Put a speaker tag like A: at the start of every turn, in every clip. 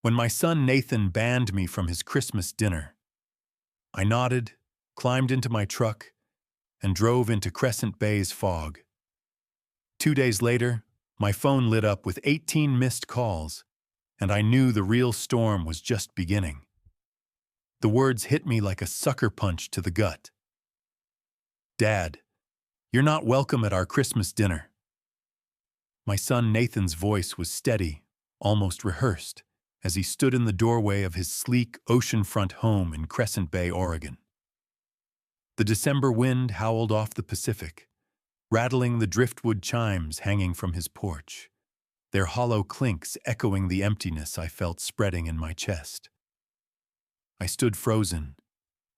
A: When my son Nathan banned me from his Christmas dinner, I nodded, climbed into my truck, and drove into Crescent Bay's fog. 2 days later, my phone lit up with 18 missed calls, and I knew the real storm was just beginning. The words hit me like a sucker punch to the gut. "Dad, you're not welcome at our Christmas dinner." My son Nathan's voice was steady, almost rehearsed, as he stood in the doorway of his sleek oceanfront home in Crescent Bay, Oregon. The December wind howled off the Pacific, rattling the driftwood chimes hanging from his porch, their hollow clinks echoing the emptiness I felt spreading in my chest. I stood frozen,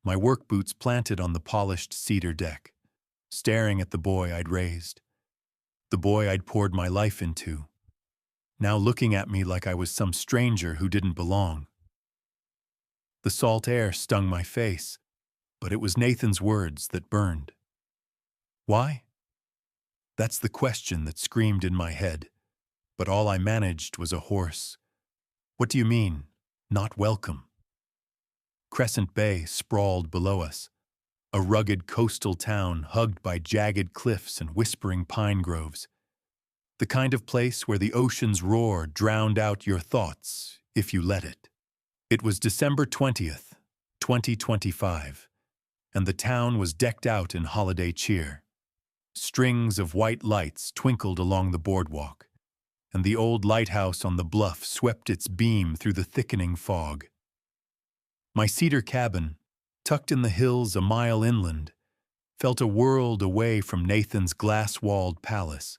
A: my work boots planted on the polished cedar deck, staring at the boy I'd raised, the boy I'd poured my life into, now looking at me like I was some stranger who didn't belong. The salt air stung my face, but it was Nathan's words that burned. Why? That's the question that screamed in my head, but all I managed was a hoarse, "What do you mean, not welcome?" Crescent Bay sprawled below us, a rugged coastal town hugged by jagged cliffs and whispering pine groves. The kind of place where the ocean's roar drowned out your thoughts if you let it. It was December 20th, 2025, and the town was decked out in holiday cheer. Strings of white lights twinkled along the boardwalk, and the old lighthouse on the bluff swept its beam through the thickening fog. My cedar cabin, tucked in the hills a mile inland, felt a world away from Nathan's glass-walled palace,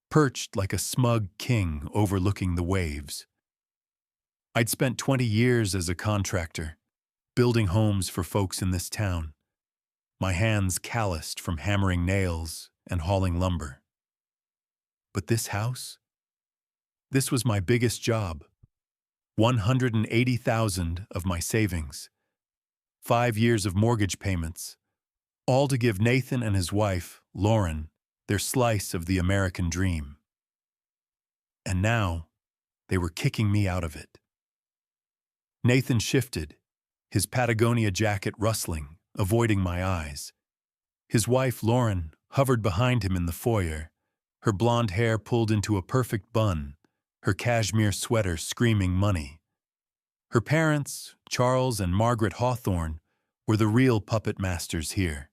A: perched like a smug king overlooking the waves. I'd spent 20 years as a contractor, building homes for folks in this town, my hands calloused from hammering nails and hauling lumber. But this house? This was my biggest job. $180,000 of my savings, 5 years of mortgage payments, all to give Nathan and his wife, Lauren, their slice of the American dream. And now, they were kicking me out of it. Nathan shifted, his Patagonia jacket rustling, avoiding my eyes. His wife, Lauren, hovered behind him in the foyer, her blonde hair pulled into a perfect bun, her cashmere sweater screaming money. Her parents, Charles and Margaret Hawthorne, were the real puppet masters here.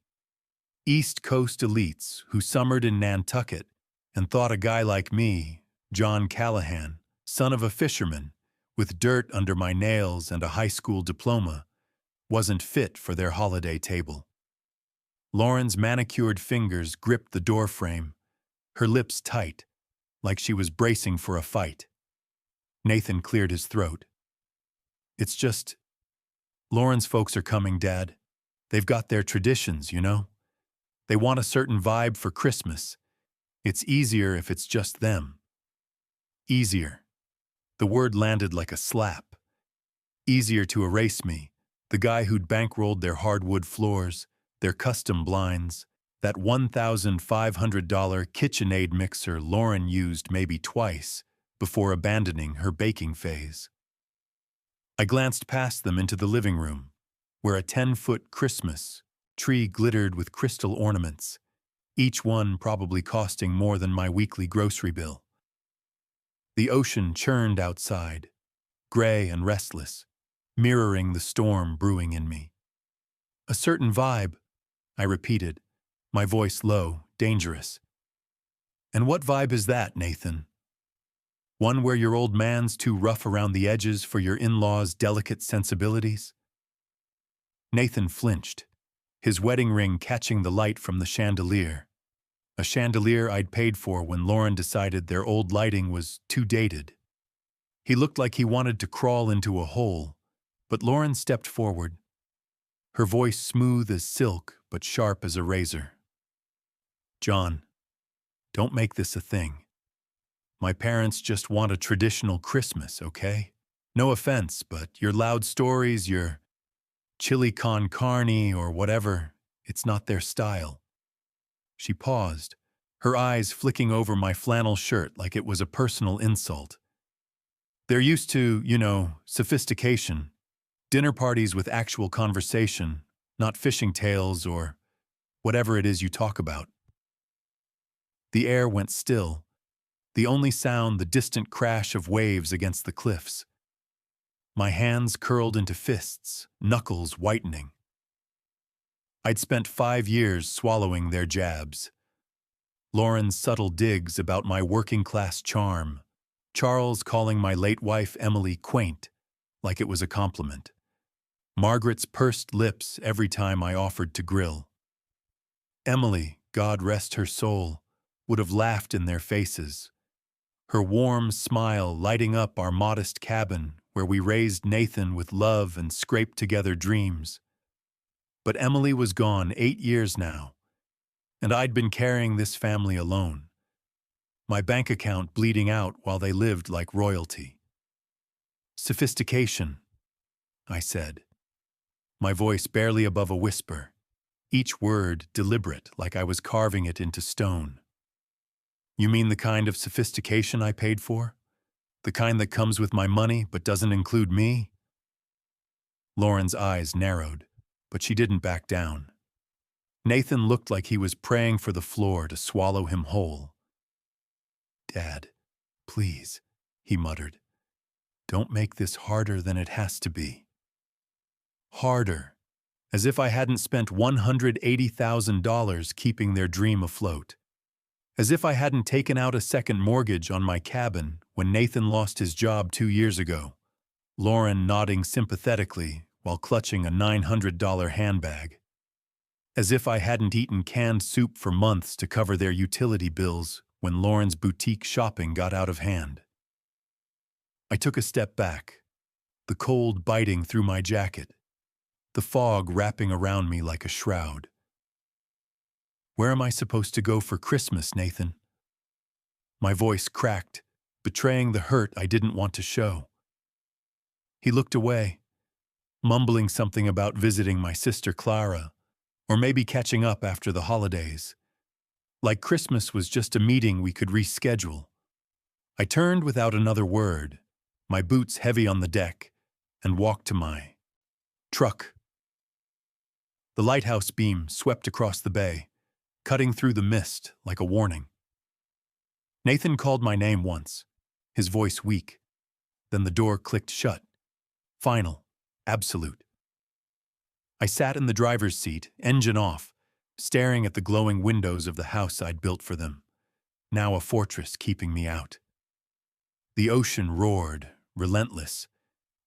A: East Coast elites who summered in Nantucket and thought a guy like me, John Callahan, son of a fisherman, with dirt under my nails and a high school diploma, wasn't fit for their holiday table. Lauren's manicured fingers gripped the doorframe, her lips tight, like she was bracing for a fight. Nathan cleared his throat. "It's just, Lauren's folks are coming, Dad. They've got their traditions, you know? They want a certain vibe for Christmas. It's easier if it's just them." Easier. The word landed like a slap. Easier to erase me, the guy who'd bankrolled their hardwood floors, their custom blinds, that $1,500 KitchenAid mixer Lauren used maybe twice before abandoning her baking phase. I glanced past them into the living room, where a 10-foot Christmas tree glittered with crystal ornaments, each one probably costing more than my weekly grocery bill. The ocean churned outside, gray and restless, mirroring the storm brewing in me. "A certain vibe," I repeated, my voice low, dangerous. "And what vibe is that, Nathan? One where your old man's too rough around the edges for your in-laws' delicate sensibilities?" Nathan flinched, his wedding ring catching the light from the chandelier, a chandelier I'd paid for when Lauren decided their old lighting was too dated. He looked like he wanted to crawl into a hole, but Lauren stepped forward, her voice smooth as silk but sharp as a razor. "John, don't make this a thing. My parents just want a traditional Christmas, okay? No offense, but your loud stories, your chili con carne or whatever, it's not their style." She paused, her eyes flicking over my flannel shirt like it was a personal insult. They're used to, sophistication, dinner parties with actual conversation, not fishing tales or whatever it is you talk about. The air went still, the only sound the distant crash of waves against the cliffs. My hands curled into fists, knuckles whitening. I'd spent 5 years swallowing their jabs. Lauren's subtle digs about my working-class charm, Charles calling my late wife Emily quaint, like it was a compliment. Margaret's pursed lips every time I offered to grill. Emily, God rest her soul, would have laughed in their faces, her warm smile lighting up our modest cabin where we raised Nathan with love and scraped together dreams. But Emily was gone 8 years now, and I'd been carrying this family alone, my bank account bleeding out while they lived like royalty. Sophistication, I said, my voice barely above a whisper, each word deliberate like I was carving it into stone. You mean the kind of sophistication I paid for? The kind that comes with my money but doesn't include me? Lauren's eyes narrowed, but she didn't back down. Nathan looked like he was praying for the floor to swallow him whole. Dad, please, he muttered. Don't make this harder than it has to be. Harder, as if I hadn't spent $180,000 keeping their dream afloat. As if I hadn't taken out a second mortgage on my cabin when Nathan lost his job 2 years ago, Lauren nodding sympathetically while clutching a $900 handbag. As if I hadn't eaten canned soup for months to cover their utility bills when Lauren's boutique shopping got out of hand. I took a step back, the cold biting through my jacket, the fog wrapping around me like a shroud. Where am I supposed to go for Christmas, Nathan? My voice cracked, betraying the hurt I didn't want to show. He looked away, mumbling something about visiting my sister Clara, or maybe catching up after the holidays. Like Christmas was just a meeting we could reschedule. I turned without another word, my boots heavy on the deck, and walked to my truck. The lighthouse beam swept across the bay, cutting through the mist like a warning. Nathan called my name once, his voice weak. Then the door clicked shut. Final, absolute. I sat in the driver's seat, engine off, staring at the glowing windows of the house I'd built for them, now a fortress keeping me out. The ocean roared, relentless,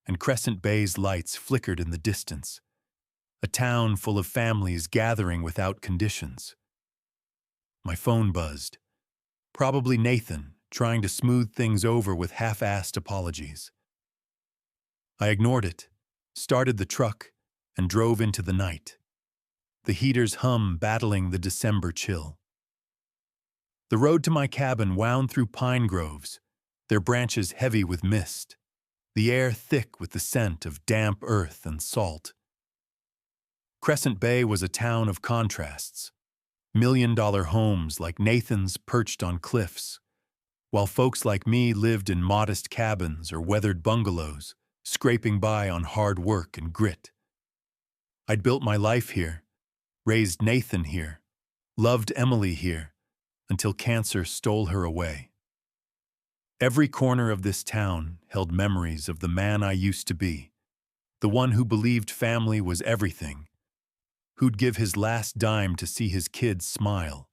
A: and Crescent Bay's lights flickered in the distance, a town full of families gathering without conditions. My phone buzzed. Probably Nathan, trying to smooth things over with half-assed apologies. I ignored it, started the truck, and drove into the night, the heater's hum battling the December chill. The road to my cabin wound through pine groves, their branches heavy with mist, the air thick with the scent of damp earth and salt. Crescent Bay was a town of contrasts, million-dollar homes like Nathan's perched on cliffs, while folks like me lived in modest cabins or weathered bungalows, scraping by on hard work and grit. I'd built my life here, raised Nathan here, loved Emily here, until cancer stole her away. Every corner of this town held memories of the man I used to be, the one who believed family was everything, who'd give his last dime to see his kids smile.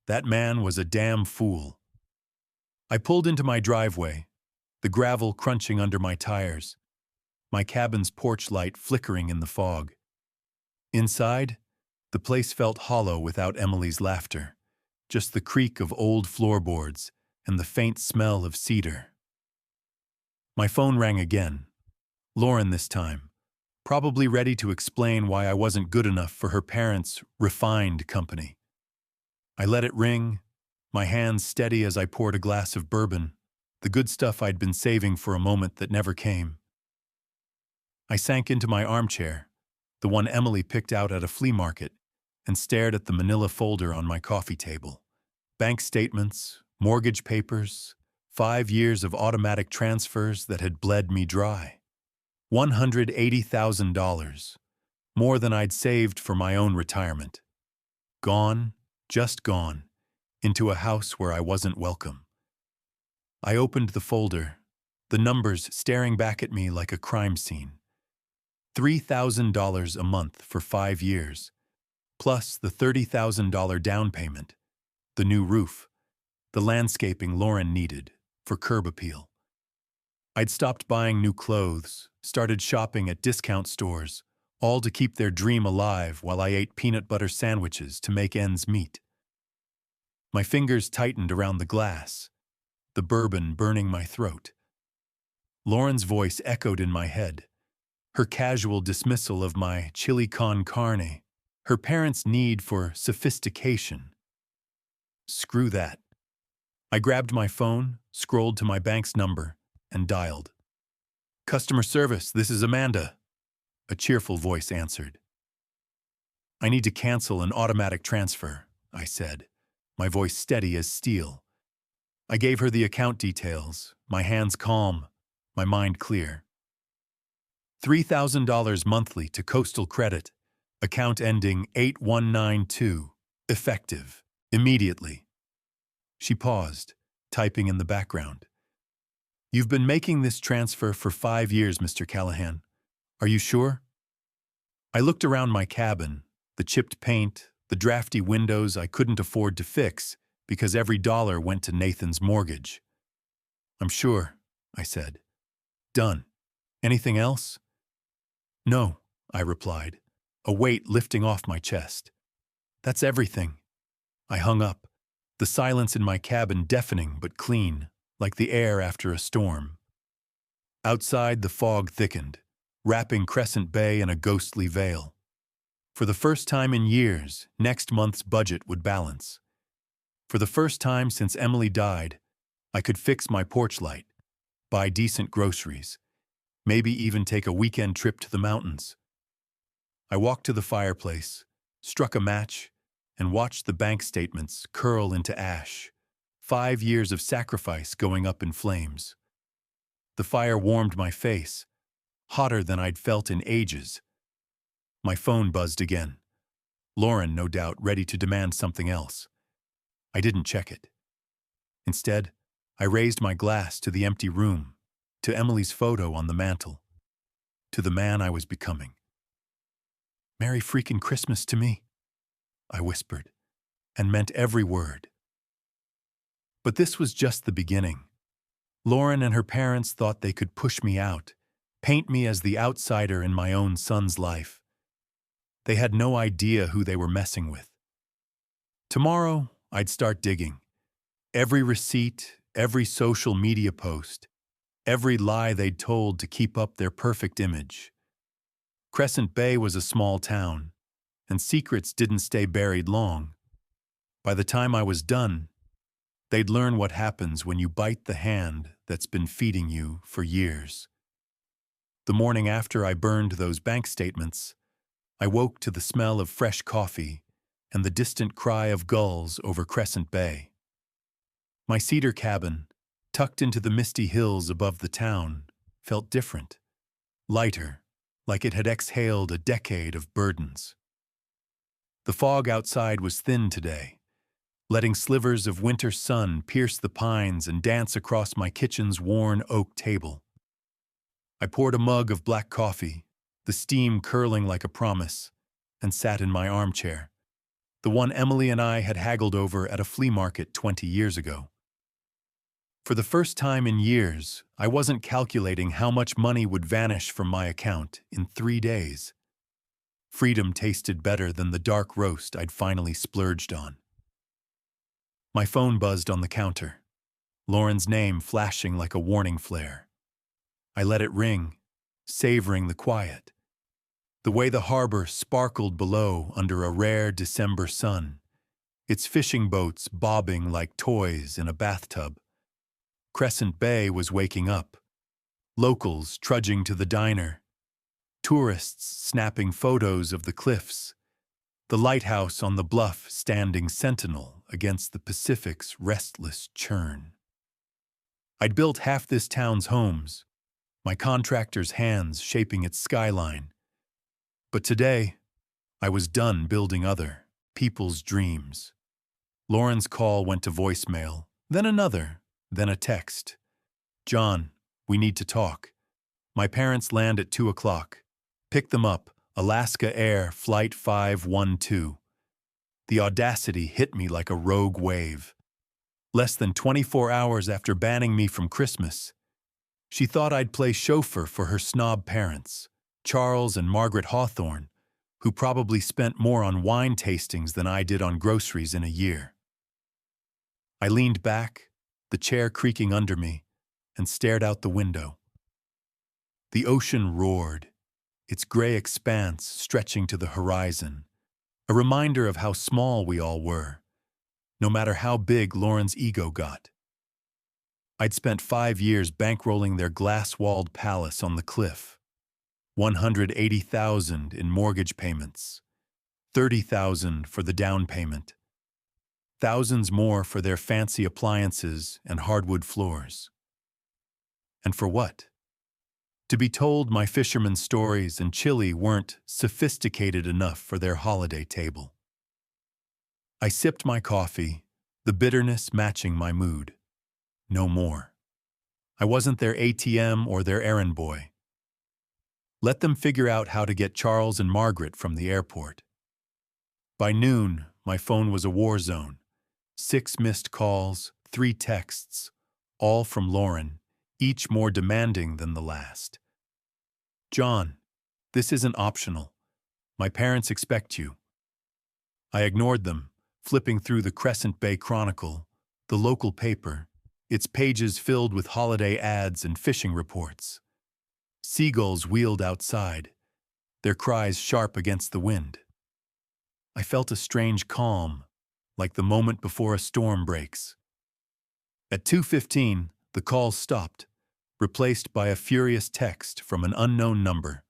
A: That man was a damn fool. I pulled into my driveway, the gravel crunching under my tires, my cabin's porch light flickering in the fog. Inside, the place felt hollow without Emily's laughter, just the creak of old floorboards and the faint smell of cedar. My phone rang again. Lauren this time, probably ready to explain why I wasn't good enough for her parents' refined company. I let it ring, my hands steady as I poured a glass of bourbon, the good stuff I'd been saving for a moment that never came. I sank into my armchair, the one Emily picked out at a flea market, and stared at the manila folder on my coffee table. Bank statements, mortgage papers, 5 years of automatic transfers that had bled me dry. $180,000, more than I'd saved for my own retirement. Gone, just gone, into a house where I wasn't welcome. I opened the folder, the numbers staring back at me like a crime scene. $3,000 a month for 5 years, plus the $30,000 down payment, the new roof, the landscaping Lauren needed for curb appeal. I'd stopped buying new clothes, started shopping at discount stores, all to keep their dream alive while I ate peanut butter sandwiches to make ends meet. My fingers tightened around the glass, the bourbon burning my throat. Lauren's voice echoed in my head, her casual dismissal of my chili con carne, her parents' need for sophistication. Screw that. I grabbed my phone, scrolled to my bank's number, and dialed. "Customer service, this is Amanda," a cheerful voice answered. "I need to cancel an automatic transfer," I said, my voice steady as steel. I gave her the account details, my hands calm, my mind clear. $3,000 monthly to Coastal Credit, account ending 8192, effective, immediately. She paused, typing in the background. "You've been making this transfer for 5 years, Mr. Callahan. Are you sure?" I looked around my cabin, the chipped paint, the drafty windows I couldn't afford to fix because every dollar went to Nathan's mortgage. "I'm sure," I said. "Done. Anything else?" "No," I replied, a weight lifting off my chest. "That's everything." I hung up, the silence in my cabin deafening but clean, like the air after a storm. Outside, the fog thickened, wrapping Crescent Bay in a ghostly veil. For the first time in years, next month's budget would balance. For the first time since Emily died, I could fix my porch light, buy decent groceries, maybe even take a weekend trip to the mountains. I walked to the fireplace, struck a match, and watched the bank statements curl into ash, 5 years of sacrifice going up in flames. The fire warmed my face, hotter than I'd felt in ages. My phone buzzed again. Lauren, no doubt, ready to demand something else. I didn't check it. Instead, I raised my glass to the empty room, to Emily's photo on the mantel, to the man I was becoming. "Merry freaking Christmas to me," I whispered, and meant every word. But this was just the beginning. Lauren and her parents thought they could push me out, paint me as the outsider in my own son's life. They had no idea who they were messing with. Tomorrow, I'd start digging. Every receipt, every social media post, every lie they'd told to keep up their perfect image. Crescent Bay was a small town, and secrets didn't stay buried long. By the time I was done, they'd learn what happens when you bite the hand that's been feeding you for years. The morning after I burned those bank statements, I woke to the smell of fresh coffee and the distant cry of gulls over Crescent Bay. My cedar cabin, tucked into the misty hills above the town, felt different, lighter, like it had exhaled a decade of burdens. The fog outside was thin today, letting slivers of winter sun pierce the pines and dance across my kitchen's worn oak table. I poured a mug of black coffee, the steam curling like a promise, and sat in my armchair, the one Emily and I had haggled over at a flea market 20 years ago. For the first time in years, I wasn't calculating how much money would vanish from my account in 3 days. Freedom tasted better than the dark roast I'd finally splurged on. My phone buzzed on the counter, Lauren's name flashing like a warning flare. I let it ring, savoring the quiet. The way the harbor sparkled below under a rare December sun, its fishing boats bobbing like toys in a bathtub. Crescent Bay was waking up, locals trudging to the diner, tourists snapping photos of the cliffs, the lighthouse on the bluff standing sentinel against the Pacific's restless churn. I'd built half this town's homes, my contractor's hands shaping its skyline. But today, I was done building other people's dreams. Lauren's call went to voicemail, then another, then a text. John, we need to talk. My parents land at 2 o'clock. Pick them up, Alaska Air Flight 512. The audacity hit me like a rogue wave. Less than 24 hours after banning me from Christmas, she thought I'd play chauffeur for her snob parents, Charles and Margaret Hawthorne, who probably spent more on wine tastings than I did on groceries in a year. I leaned back, the chair creaking under me, and stared out the window. The ocean roared, its gray expanse stretching to the horizon, a reminder of how small we all were, no matter how big Lauren's ego got. I'd spent 5 years bankrolling their glass-walled palace on the cliff, $180,000 in mortgage payments, $30,000 for the down payment, thousands more for their fancy appliances and hardwood floors. And for what? To be told my fisherman's stories and chili weren't sophisticated enough for their holiday table. I sipped my coffee, the bitterness matching my mood. No more. I wasn't their ATM or their errand boy. Let them figure out how to get Charles and Margaret from the airport. By noon, my phone was a war zone. 6 missed calls, 3 texts, all from Lauren, each more demanding than the last. John, this isn't optional. My parents expect you. I ignored them, flipping through the Crescent Bay Chronicle, the local paper, its pages filled with holiday ads and fishing reports. Seagulls wheeled outside, their cries sharp against the wind. I felt a strange calm, like the moment before a storm breaks. At 2:15, the call stopped, replaced by a furious text from an unknown number.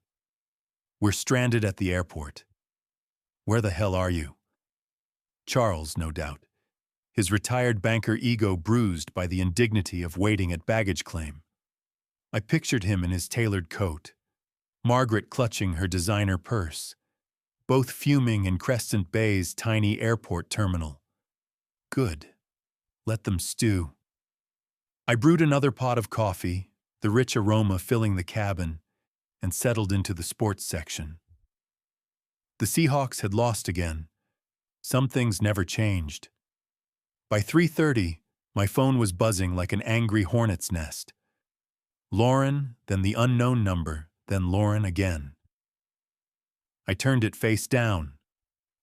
A: We're stranded at the airport. Where the hell are you? Charles, no doubt, his retired banker ego bruised by the indignity of waiting at baggage claim. I pictured him in his tailored coat, Margaret clutching her designer purse, both fuming in Crescent Bay's tiny airport terminal. Good. Let them stew. I brewed another pot of coffee, the rich aroma filling the cabin, and settled into the sports section. The Seahawks had lost again. Some things never changed. By 3:30, my phone was buzzing like an angry hornet's nest. Lauren, then the unknown number, then Lauren again. I turned it face down,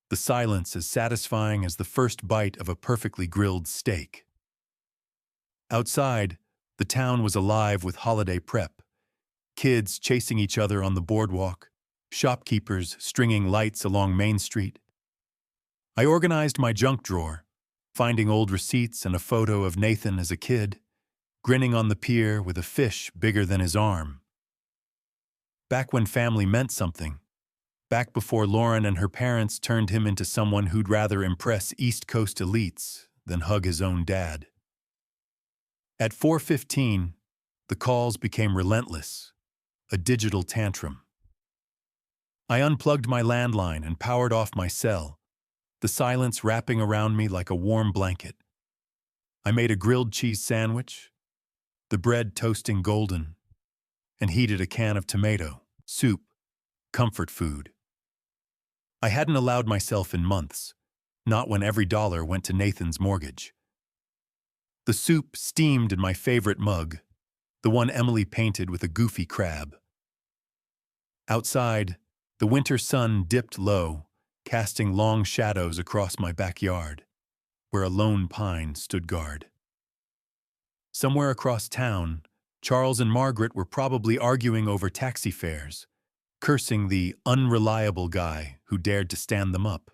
A: the silence as satisfying as the first bite of a perfectly grilled steak. Outside, the town was alive with holiday prep. Kids chasing each other on the boardwalk, shopkeepers stringing lights along Main Street. I organized my junk drawer, finding old receipts and a photo of Nathan as a kid, grinning on the pier with a fish bigger than his arm. Back when family meant something, back before Lauren and her parents turned him into someone who'd rather impress East Coast elites than hug his own dad. At 4:15, the calls became relentless, a digital tantrum. I unplugged my landline and powered off my cell, the silence wrapping around me like a warm blanket. I made a grilled cheese sandwich, the bread toasting golden, and heated a can of tomato, soup, comfort food. I hadn't allowed myself in months, not when every dollar went to Nathan's mortgage. The soup steamed in my favorite mug, the one Emily painted with a goofy crab. Outside, the winter sun dipped low, casting long shadows across my backyard, where a lone pine stood guard. Somewhere across town, Charles and Margaret were probably arguing over taxi fares, cursing the unreliable guy who dared to stand them up.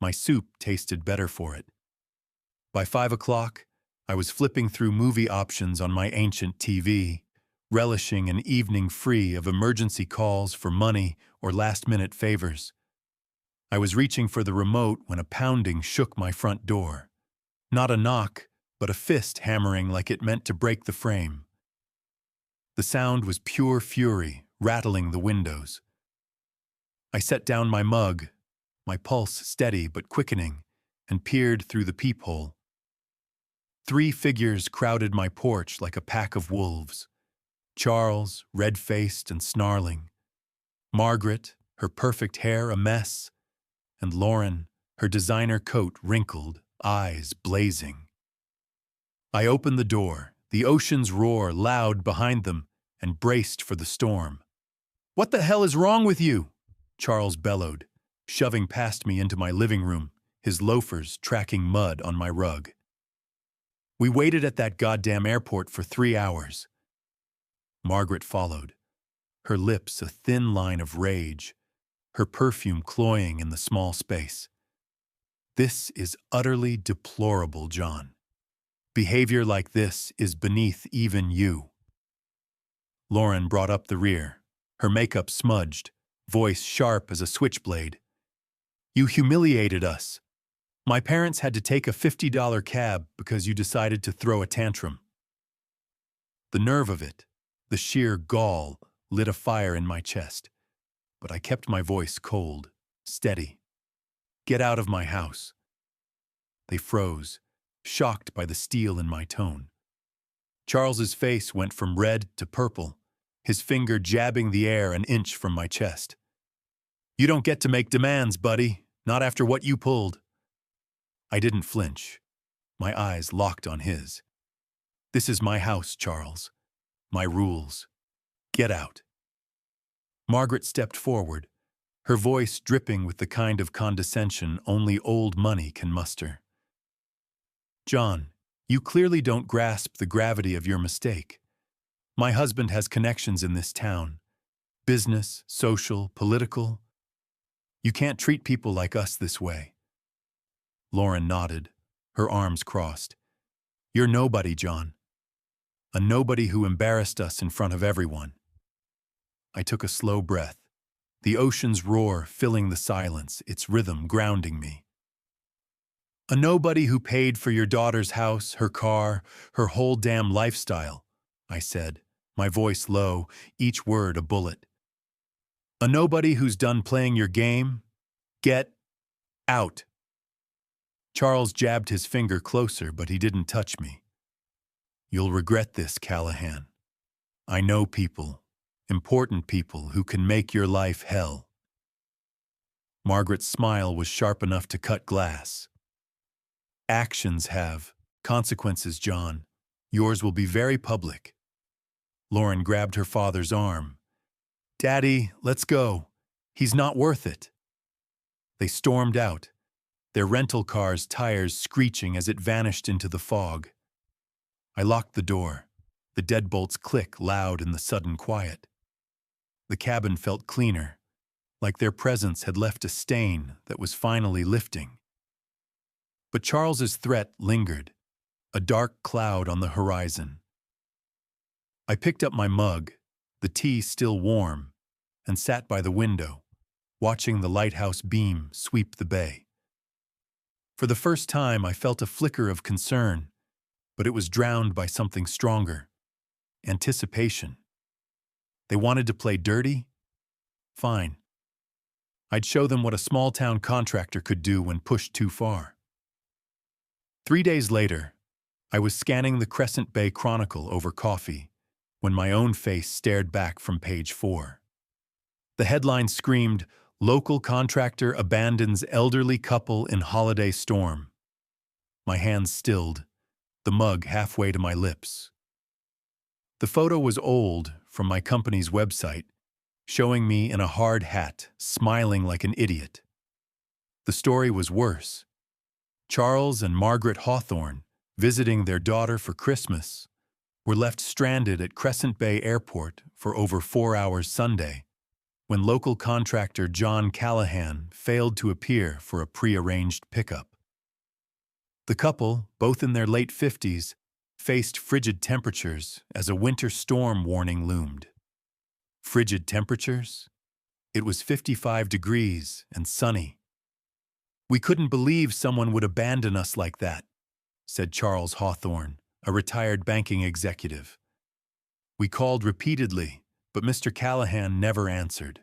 A: My soup tasted better for it. By 5 o'clock, I was flipping through movie options on my ancient TV, relishing an evening free of emergency calls for money or last-minute favors. I was reaching for the remote when a pounding shook my front door. Not a knock, but a fist hammering like it meant to break the frame. The sound was pure fury, rattling the windows. I set down my mug, my pulse steady but quickening, and peered through the peephole. 3 figures crowded my porch like a pack of wolves. Charles, red-faced and snarling. Margaret, her perfect hair a mess. And Lauren, her designer coat wrinkled, eyes blazing. I opened the door, the ocean's roar loud behind them, and braced for the storm. "What the hell is wrong with you?" Charles bellowed, shoving past me into my living room, his loafers tracking mud on my rug. "We waited at that goddamn airport for 3 hours." Margaret followed, her lips a thin line of rage, her perfume cloying in the small space. "This is utterly deplorable, John. Behavior like this is beneath even you." Lauren brought up the rear, her makeup smudged, voice sharp as a switchblade. "You humiliated us. My parents had to take a $50 cab because you decided to throw a tantrum." The nerve of it, the sheer gall, lit a fire in my chest, but I kept my voice cold, steady. "Get out of my house." They froze, shocked by the steel in my tone. Charles's face went from red to purple, his finger jabbing the air an inch from my chest. "You don't get to make demands, buddy, not after what you pulled." I didn't flinch. My eyes locked on his. "This is my house, Charles. My rules. Get out." Margaret stepped forward, her voice dripping with the kind of condescension only old money can muster. "John, you clearly don't grasp the gravity of your mistake. My husband has connections in this town. Business, social, political. You can't treat people like us this way." Lauren nodded, her arms crossed. "You're nobody, John. A nobody who embarrassed us in front of everyone." I took a slow breath, the ocean's roar filling the silence, its rhythm grounding me. "A nobody who paid for your daughter's house, her car, her whole damn lifestyle," I said, my voice low, each word a bullet. "A nobody who's done playing your game. Get out." Charles jabbed his finger closer, but he didn't touch me. "You'll regret this, Callahan. I know people, important people, who can make your life hell." Margaret's smile was sharp enough to cut glass. "Actions have consequences, John. Yours will be very public." Lauren grabbed her father's arm. "Daddy, let's go. He's not worth it." They stormed out, their rental car's tires screeching as it vanished into the fog. I locked the door, the deadbolts click loud in the sudden quiet. The cabin felt cleaner, like their presence had left a stain that was finally lifting. But Charles's threat lingered, a dark cloud on the horizon. I picked up my mug, the tea still warm, and sat by the window, watching the lighthouse beam sweep the bay. For the first time, I felt a flicker of concern, but it was drowned by something stronger: anticipation. They wanted to play dirty? Fine. I'd show them what a small-town contractor could do when pushed too far. 3 days later, I was scanning the Crescent Bay Chronicle over coffee when my own face stared back from page 4. The headline screamed, "Local contractor abandons elderly couple in holiday storm." My hands stilled, the mug halfway to my lips. The photo was old, from my company's website, showing me in a hard hat, smiling like an idiot. The story was worse. Charles and Margaret Hawthorne, visiting their daughter for Christmas, were left stranded at Crescent Bay Airport for over 4 hours Sunday, when local contractor John Callahan failed to appear for a pre-arranged pickup. The couple, both in their late 50s, faced frigid temperatures as a winter storm warning loomed. Frigid temperatures? It was 55 degrees and sunny. We couldn't believe someone would abandon us like that. said Charles Hawthorne, a retired banking executive. We called repeatedly, but Mr. Callahan never answered.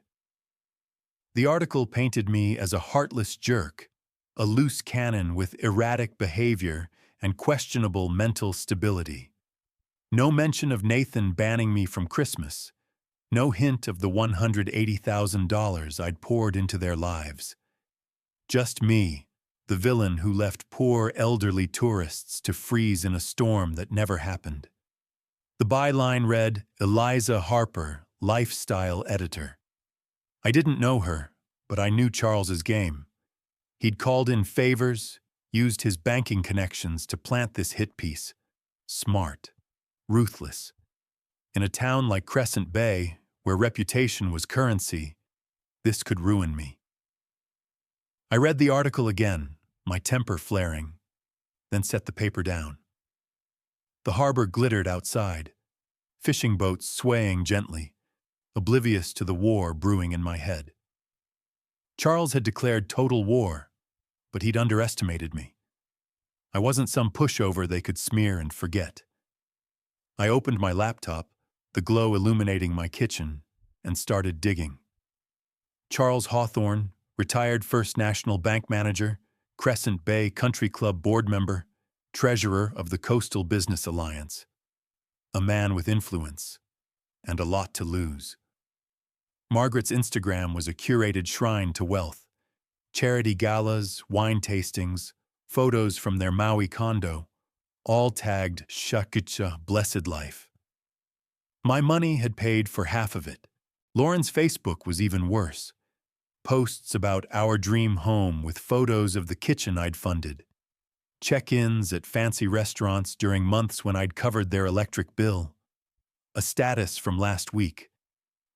A: The article painted me as a heartless jerk, a loose cannon with erratic behavior and questionable mental stability. No mention of Nathan banning me from Christmas. No hint of the $180,000 I'd poured into their lives. Just me, the villain who left poor elderly tourists to freeze in a storm that never happened. The byline read, Eliza Harper, lifestyle editor. I didn't know her, but I knew Charles's game. He'd called in favors, used his banking connections to plant this hit piece. Smart, ruthless. In a town like Crescent Bay, where reputation was currency, this could ruin me. I read the article again, my temper flaring, then set the paper down. The harbor glittered outside, fishing boats swaying gently, oblivious to the war brewing in my head. Charles had declared total war, but he'd underestimated me. I wasn't some pushover they could smear and forget. I opened my laptop, the glow illuminating my kitchen, and started digging. Charles Hawthorne, retired First National Bank manager, Crescent Bay Country Club board member, treasurer of the Coastal Business Alliance. A man with influence, and a lot to lose. Margaret's Instagram was a curated shrine to wealth. Charity galas, wine tastings, photos from their Maui condo, all tagged Shakucha Blessed Life. My money had paid for half of it. Lauren's Facebook was even worse. Posts about our dream home with photos of the kitchen I'd funded. Check-ins at fancy restaurants during months when I'd covered their electric bill. A status from last week.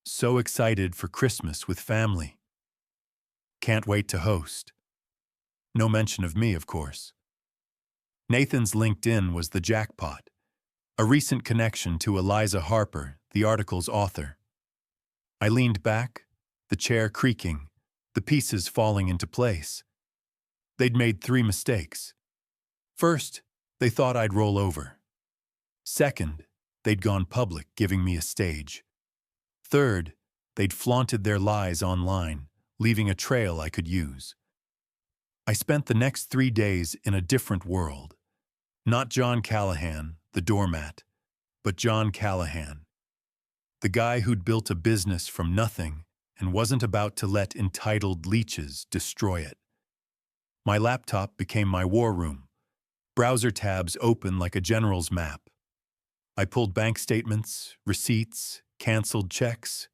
A: So excited for Christmas with family. Can't wait to host. No mention of me, of course. Nathan's LinkedIn was the jackpot. A recent connection to Eliza Harper, the article's author. I leaned back, the chair creaking, the pieces falling into place. They'd made 3 mistakes. First, they thought I'd roll over. Second, they'd gone public, giving me a stage. Third, they'd flaunted their lies online, leaving a trail I could use. I spent the next 3 days in a different world. Not John Callahan, the doormat, but John Callahan. The guy who'd built a business from nothing and wasn't about to let entitled leeches destroy it. My laptop became my war room. Browser tabs open like a general's map. I pulled bank statements, receipts, canceled checks,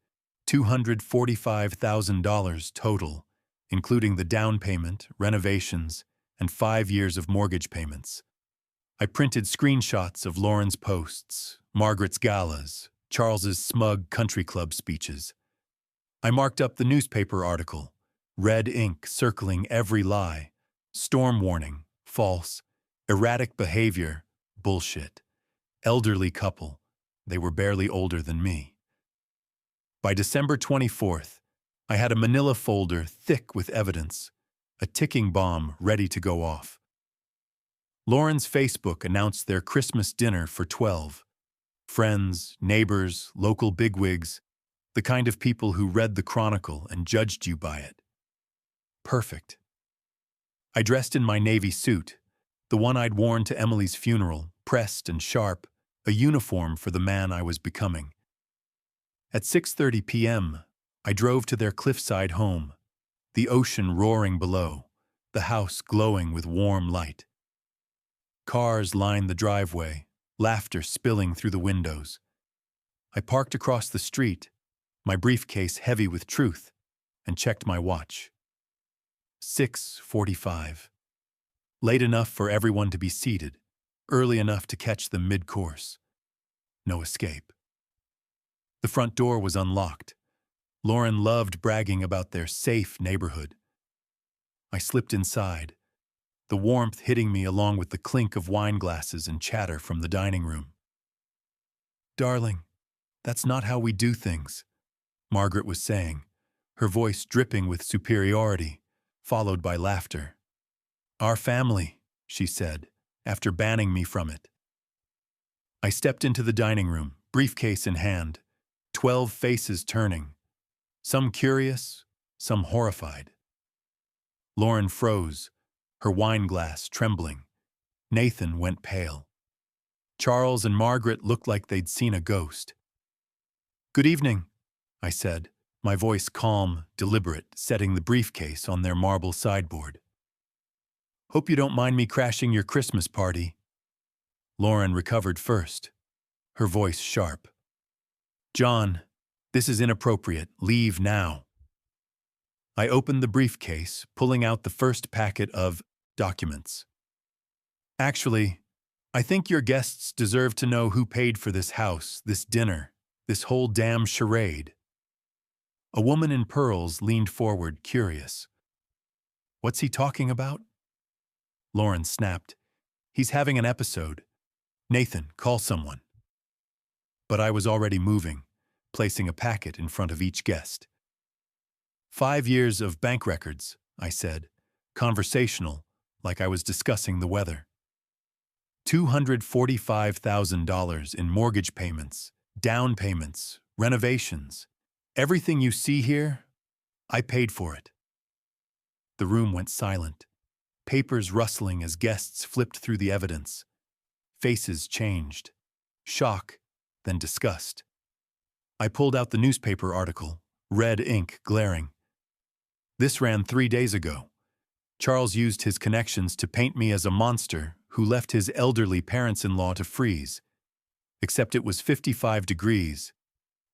A: $245,000 total, including the down payment, renovations, and 5 years of mortgage payments. I printed screenshots of Lauren's posts, Margaret's galas, Charles's smug country club speeches. I marked up the newspaper article, red ink circling every lie, storm warning, false, erratic behavior, bullshit, elderly couple, they were barely older than me. By December 24th, I had a manila folder thick with evidence, a ticking bomb ready to go off. Lauren's Facebook announced their Christmas dinner for 12. Friends, neighbors, local bigwigs, the kind of people who read the Chronicle and judged you by it. Perfect. I dressed in my navy suit, the one I'd worn to Emily's funeral, pressed and sharp, a uniform for the man I was becoming. At 6:30 p.m., I drove to their cliffside home, the ocean roaring below, the house glowing with warm light. Cars lined the driveway, laughter spilling through the windows. I parked across the street, my briefcase heavy with truth, and checked my watch. 6:45. Late enough for everyone to be seated, early enough to catch them mid-course. No escape. The front door was unlocked. Lauren loved bragging about their safe neighborhood. I slipped inside, the warmth hitting me along with the clink of wine glasses and chatter from the dining room. "Darling, that's not how we do things," Margaret was saying, her voice dripping with superiority, followed by laughter. "Our family," she said, after banning me from it. I stepped into the dining room, briefcase in hand, 12 faces turning, some curious, some horrified. Lauren froze, her wine glass trembling. Nathan went pale. Charles and Margaret looked like they'd seen a ghost. "Good evening," I said, my voice calm, deliberate, setting the briefcase on their marble sideboard. "Hope you don't mind me crashing your Christmas party." Lauren recovered first, her voice sharp. "John, this is inappropriate. Leave now." I opened the briefcase, pulling out the first packet of documents. "Actually, I think your guests deserve to know who paid for this house, this dinner, this whole damn charade." A woman in pearls leaned forward, curious. "What's he talking about?" Lauren snapped. "He's having an episode. Nathan, call someone." But I was already moving, placing a packet in front of each guest. 5 years of bank records, I said, conversational, like I was discussing the weather. $245,000 in mortgage payments, down payments, renovations. Everything you see here, I paid for it. The room went silent, papers rustling as guests flipped through the evidence. Faces changed. Shock, then disgust. I pulled out the newspaper article, red ink glaring. This ran 3 days ago. Charles used his connections to paint me as a monster who left his elderly parents-in-law to freeze. Except it was 55 degrees,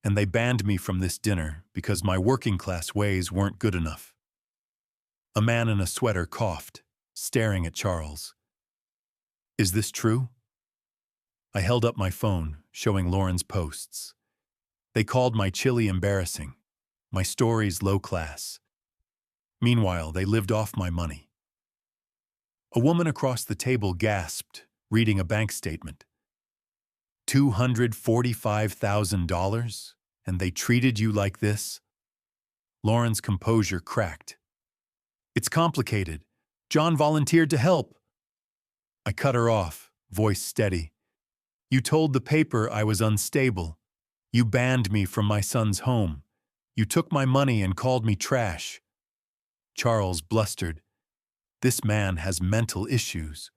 A: and they banned me from this dinner because my working-class ways weren't good enough. A man in a sweater coughed, staring at Charles. "Is this true?" I held up my phone, showing Lauren's posts. They called my chili embarrassing, my stories low class. Meanwhile, they lived off my money. A woman across the table gasped, reading a bank statement. $245,000? And they treated you like this? Lauren's composure cracked. "It's complicated. John volunteered to help." I cut her off, voice steady. "You told the paper I was unstable. You banned me from my son's home. You took my money and called me trash." Charles blustered. This man has mental issues.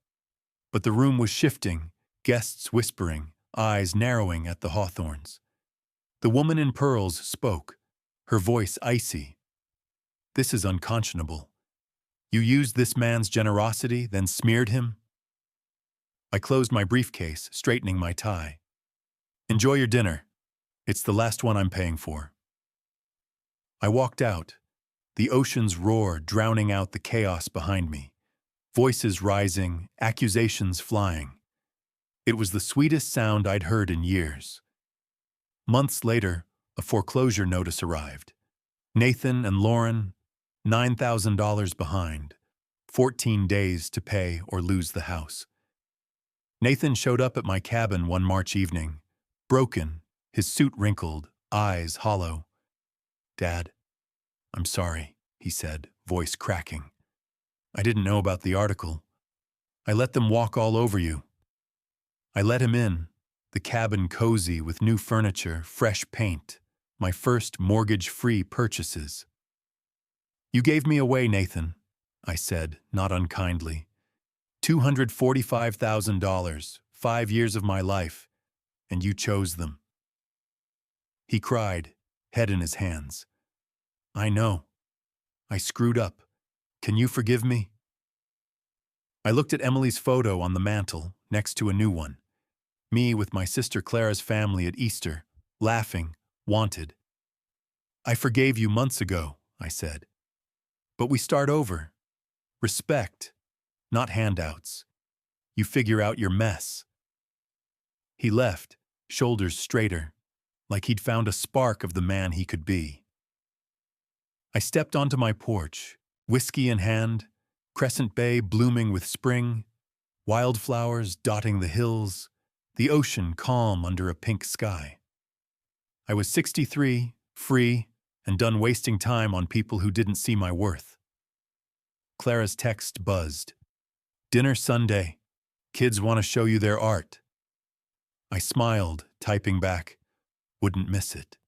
A: But the room was shifting, guests whispering, eyes narrowing at the Hawthorns. The woman in pearls spoke, her voice icy. "This is unconscionable. You used this man's generosity, then smeared him?" I closed my briefcase, straightening my tie. "Enjoy your dinner. It's the last one I'm paying for." I walked out, the ocean's roar drowning out the chaos behind me, voices rising, accusations flying. It was the sweetest sound I'd heard in years. Months later, a foreclosure notice arrived. Nathan and Lauren, $9,000 behind, 14 days to pay or lose the house. Nathan showed up at my cabin one March evening, broken, his suit wrinkled, eyes hollow. "Dad, I'm sorry," he said, voice cracking. "I didn't know about the article. I let them walk all over you." I let him in, the cabin cozy with new furniture, fresh paint, my first mortgage-free purchases. "You gave me away, Nathan," I said, not unkindly. $245,000, 5 years of my life, and you chose them. He cried, head in his hands. "I know. I screwed up. Can you forgive me?" I looked at Emily's photo on the mantel, next to a new one. Me with my sister Clara's family at Easter, laughing, wanted. "I forgave you months ago," I said. "But we start over. Respect, not handouts. You figure out your mess." He left, shoulders straighter, like he'd found a spark of the man he could be. I stepped onto my porch, whiskey in hand, Crescent Bay blooming with spring, wildflowers dotting the hills, the ocean calm under a pink sky. I was 63, free, and done wasting time on people who didn't see my worth. Clara's text buzzed. "Dinner Sunday. Kids want to show you their art. I smiled, typing back, wouldn't miss it.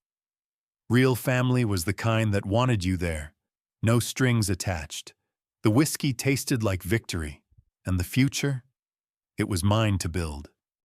A: Real family was the kind that wanted you there. No strings attached. The whiskey tasted like victory. And the future? It was mine to build.